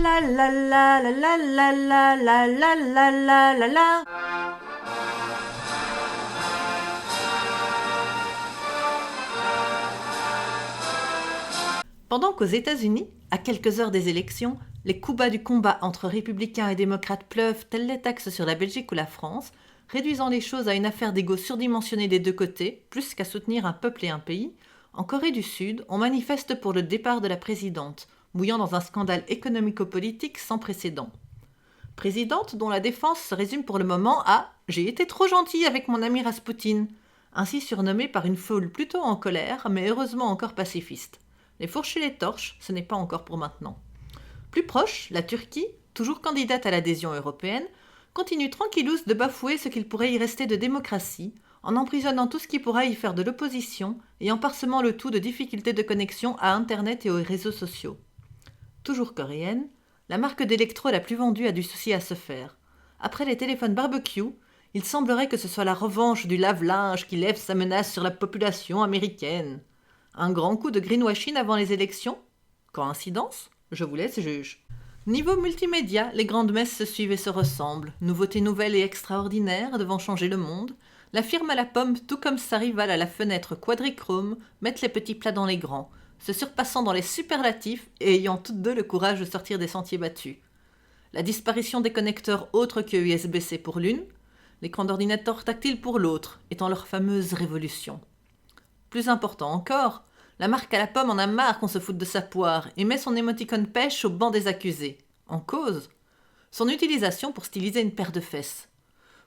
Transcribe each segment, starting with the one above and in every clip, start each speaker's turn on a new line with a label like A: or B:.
A: la la la la la la la la la la la la la. Pendant qu'aux États-Unis, à quelques heures des élections, les coups bas du combat entre républicains et démocrates pleuvent telles les taxes sur la Belgique ou la France, réduisant les choses à une affaire d'ego surdimensionnée des deux côtés, plus qu'à soutenir un peuple et un pays, en Corée du Sud, on manifeste pour le départ de la présidente, mouillant dans un scandale économico-politique sans précédent. Présidente dont la défense se résume pour le moment à « J'ai été trop gentille avec mon ami Raspoutine », ainsi surnommée par une foule plutôt en colère, mais heureusement encore pacifiste. Les fourches et les torches, ce n'est pas encore pour maintenant. Plus proche, la Turquie, toujours candidate à l'adhésion européenne, continue tranquillous de bafouer ce qu'il pourrait y rester de démocratie, en emprisonnant tout ce qui pourra y faire de l'opposition et en parsemant le tout de difficultés de connexion à Internet et aux réseaux sociaux. Toujours coréenne, la marque d'électro la plus vendue a du souci à se faire. Après les téléphones barbecue, il semblerait que ce soit la revanche du lave-linge qui lève sa menace sur la population américaine. Un grand coup de greenwashing avant les élections ? Coïncidence ? Je vous laisse juge. Niveau multimédia, les grandes messes se suivent et se ressemblent. Nouveautés nouvelles et extraordinaires devant changer le monde. La firme à la pomme, tout comme sa rivale à la fenêtre quadrichrome, mettent les petits plats dans les grands, se surpassant dans les superlatifs et ayant toutes deux le courage de sortir des sentiers battus. La disparition des connecteurs autres que USB-C pour l'une, l'écran d'ordinateur tactile pour l'autre, étant leur fameuse révolution. Plus important encore, la marque à la pomme en a marre qu'on se foute de sa poire et met son émoticône pêche au banc des accusés. En cause, son utilisation pour styliser une paire de fesses.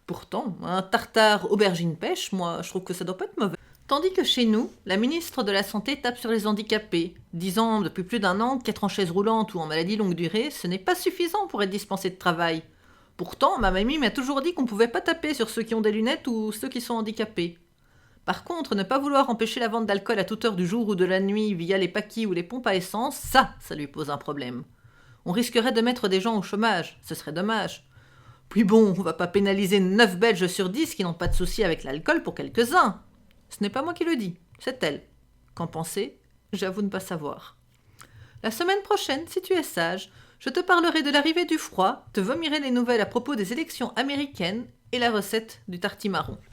A: Pourtant, un tartare aubergine pêche, moi, je trouve que ça doit pas être mauvais. Tandis que chez nous, la ministre de la Santé tape sur les handicapés, disant depuis plus d'un an qu'être en chaise roulante ou en maladie longue durée, ce n'est pas suffisant pour être dispensé de travail. Pourtant, ma mamie m'a toujours dit qu'on pouvait pas taper sur ceux qui ont des lunettes ou ceux qui sont handicapés. Par contre, ne pas vouloir empêcher la vente d'alcool à toute heure du jour ou de la nuit via les paquis ou les pompes à essence, ça lui pose un problème. On risquerait de mettre des gens au chômage, ce serait dommage. Puis bon, on va pas pénaliser 9 Belges sur 10 qui n'ont pas de soucis avec l'alcool pour quelques-uns. Ce n'est pas moi qui le dis, c'est elle. Qu'en pensez ? J'avoue ne pas savoir. La semaine prochaine, si tu es sage, je te parlerai de l'arrivée du froid, te vomirai les nouvelles à propos des élections américaines et la recette du tartimarron.